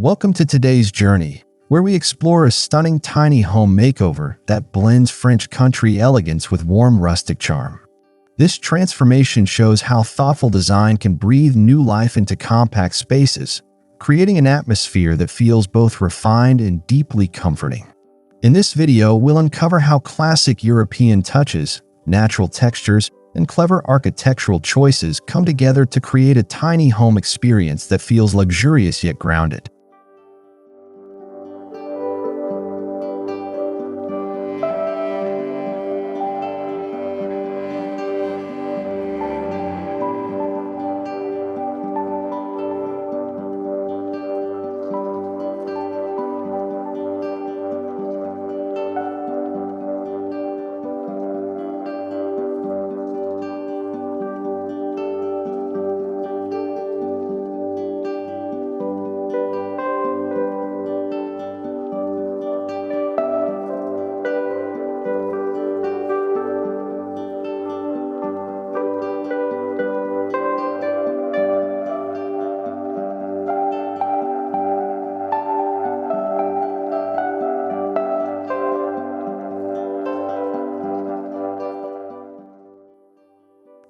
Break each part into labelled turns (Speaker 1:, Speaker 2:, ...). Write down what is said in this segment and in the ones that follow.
Speaker 1: Welcome to today's journey, where we explore a stunning tiny home makeover that blends French country elegance with warm rustic charm. This transformation shows how thoughtful design can breathe new life into compact spaces, creating an atmosphere that feels both refined and deeply comforting. In this video, we'll uncover how classic European touches, natural textures, and clever architectural choices come together to create a tiny home experience that feels luxurious yet grounded.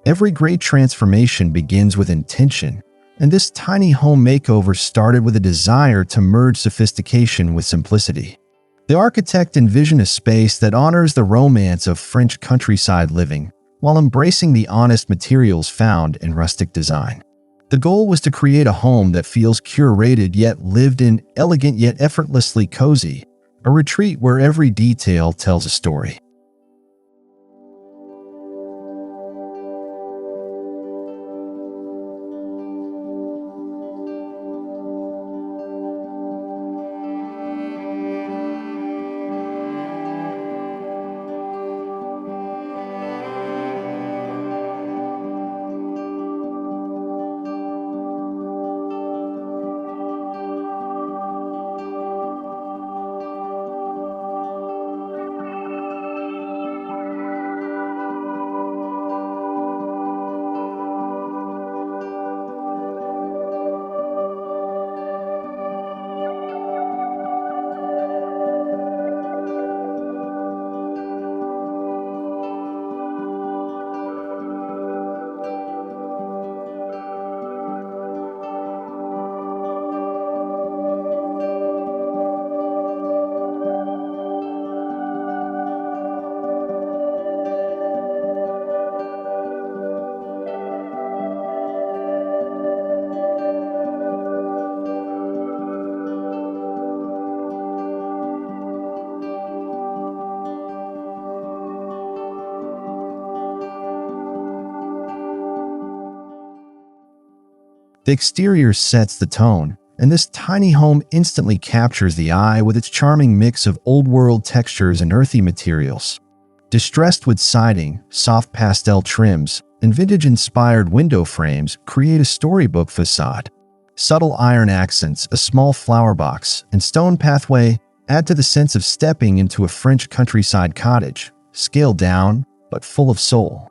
Speaker 1: Every great transformation begins with intention, and this tiny home makeover started with a desire to merge sophistication with simplicity. The architect envisioned a space that honors the romance of French countryside living, while embracing the honest materials found in rustic design. The goal was to create a home that feels curated yet lived in, elegant yet effortlessly cozy, a retreat where every detail tells a story. The exterior sets the tone, and this tiny home instantly captures the eye with its charming mix of old-world textures and earthy materials. Distressed wood siding, soft pastel trims, and vintage-inspired window frames create a storybook facade. Subtle iron accents, a small flower box, and stone pathway add to the sense of stepping into a French countryside cottage, scaled down but full of soul.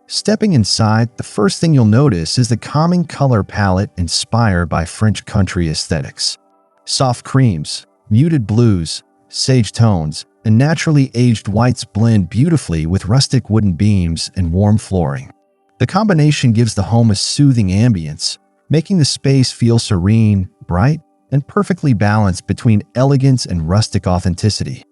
Speaker 1: Stepping inside, the first thing you'll notice is the calming color palette inspired by French country aesthetics. Soft creams, muted blues, sage tones, and naturally aged whites blend beautifully with rustic wooden beams and warm flooring. The combination gives the home a soothing ambience, making the space feel serene, bright, and perfectly balanced between elegance and rustic authenticity.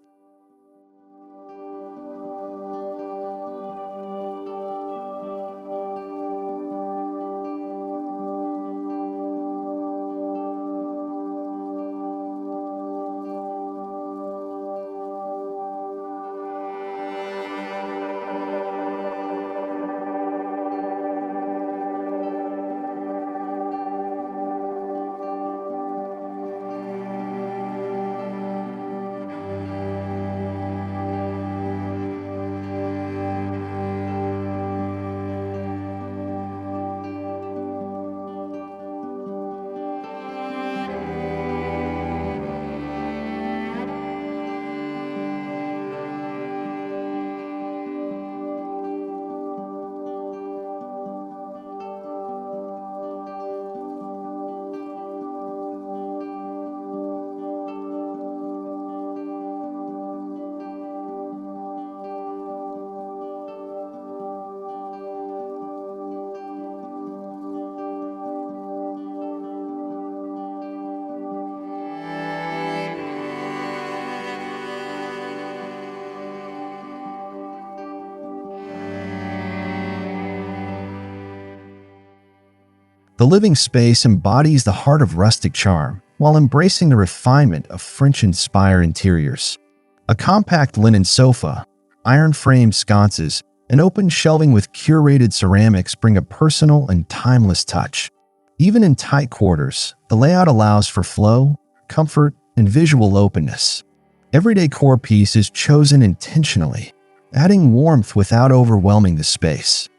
Speaker 1: The living space embodies the heart of rustic charm while embracing the refinement of French-inspired interiors. A compact linen sofa, iron-framed sconces, and open shelving with curated ceramics bring a personal and timeless touch. Even in tight quarters, the layout allows for flow, comfort, and visual openness. Every decor piece is chosen intentionally, adding warmth without overwhelming the space.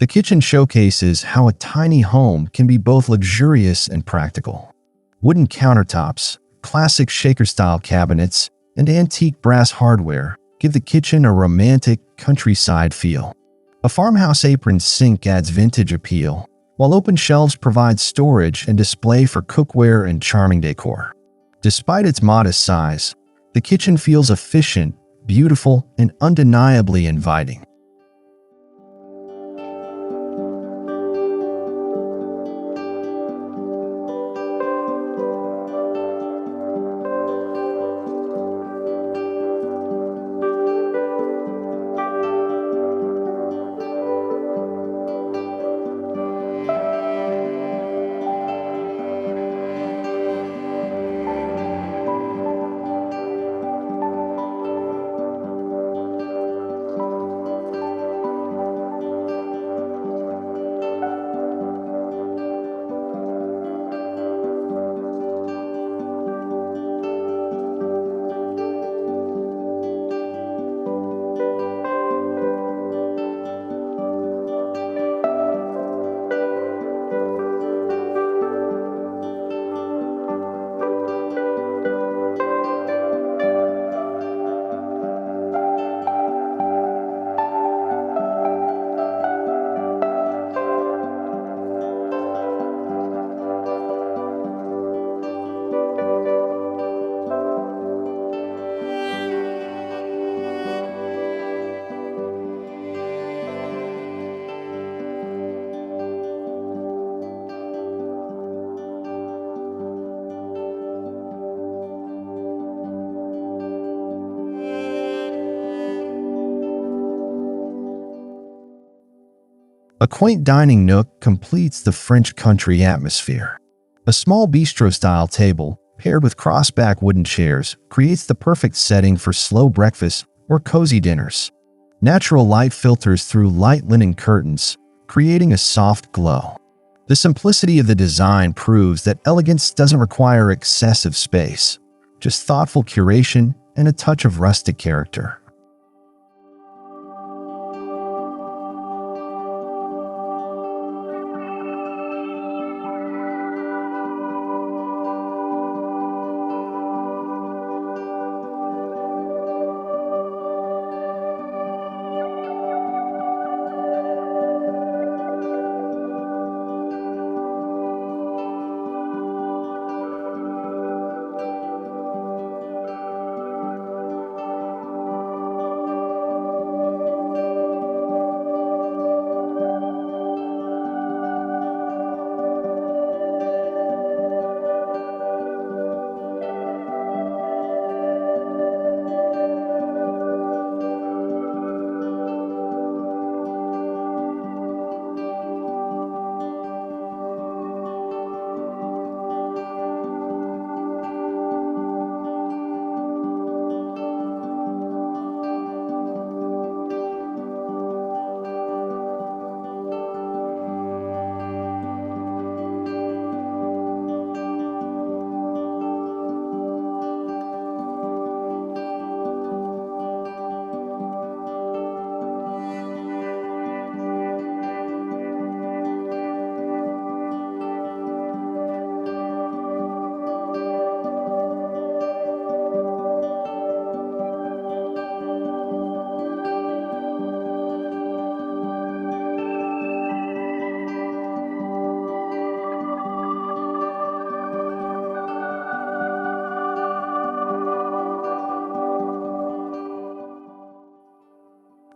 Speaker 1: The kitchen showcases how a tiny home can be both luxurious and practical. Wooden countertops, classic shaker-style cabinets, and antique brass hardware give the kitchen a romantic countryside feel. A farmhouse apron sink adds vintage appeal, while open shelves provide storage and display for cookware and charming decor. Despite its modest size, the kitchen feels efficient, beautiful, and undeniably inviting. A quaint dining nook completes the French country atmosphere. A small bistro-style table, paired with crossback wooden chairs, creates the perfect setting for slow breakfast or cozy dinners. Natural light filters through light linen curtains, creating a soft glow. The simplicity of the design proves that elegance doesn't require excessive space, just thoughtful curation and a touch of rustic character.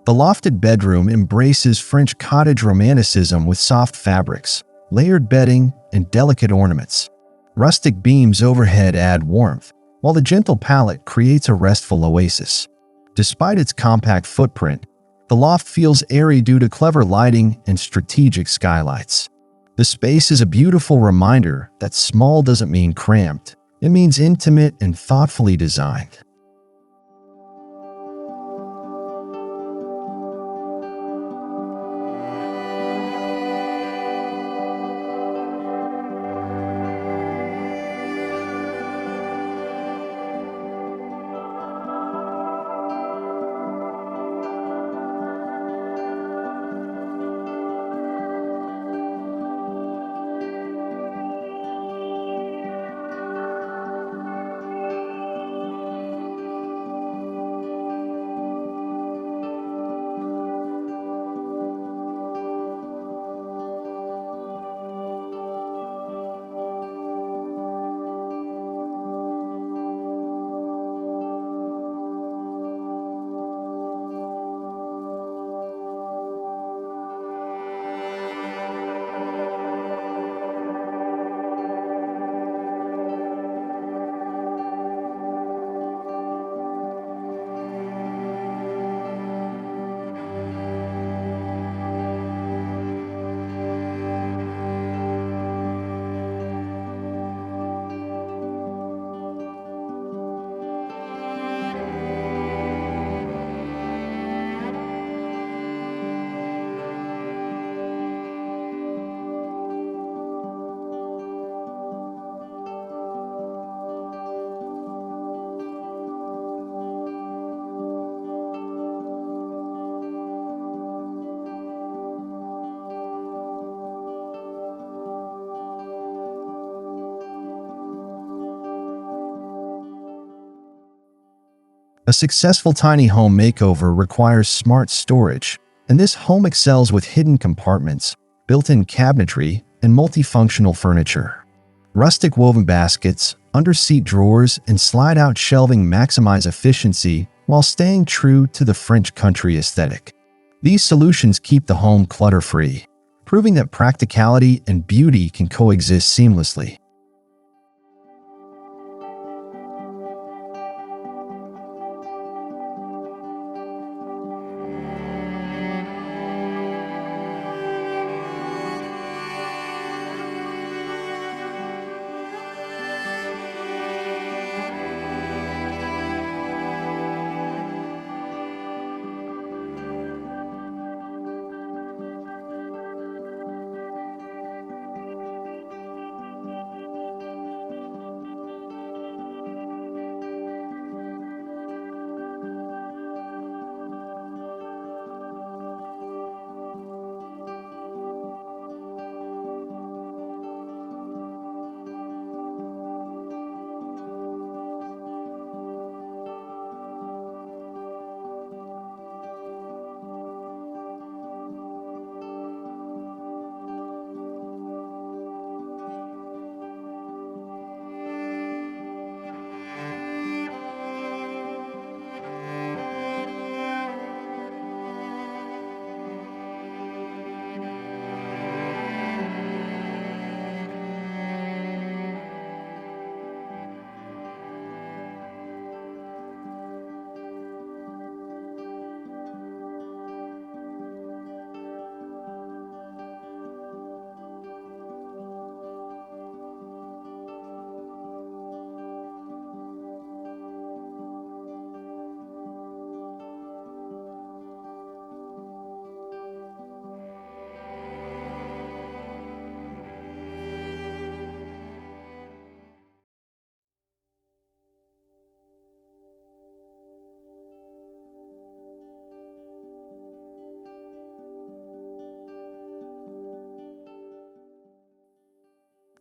Speaker 1: The lofted bedroom embraces French cottage romanticism with soft fabrics, layered bedding, and delicate ornaments. Rustic beams overhead add warmth, while the gentle palette creates a restful oasis. Despite its compact footprint, the loft feels airy due to clever lighting and strategic skylights. The space is a beautiful reminder that small doesn't mean cramped. It means intimate and thoughtfully designed. A successful tiny home makeover requires smart storage, and this home excels with hidden compartments, built-in cabinetry, and multifunctional furniture. Rustic woven baskets, under-seat drawers, and slide-out shelving maximize efficiency while staying true to the French country aesthetic. These solutions keep the home clutter-free, proving that practicality and beauty can coexist seamlessly.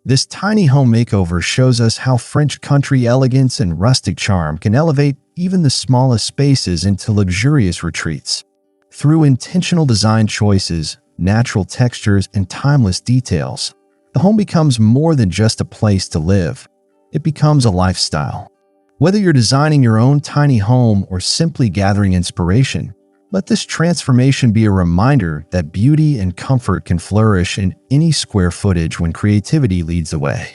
Speaker 1: This tiny home makeover shows us how French country elegance and rustic charm can elevate even the smallest spaces into luxurious retreats. Through intentional design choices, natural textures, and timeless details, the home becomes more than just a place to live. It becomes a lifestyle. Whether you're designing your own tiny home or simply gathering inspiration, let this transformation be a reminder that beauty and comfort can flourish in any square footage when creativity leads the way.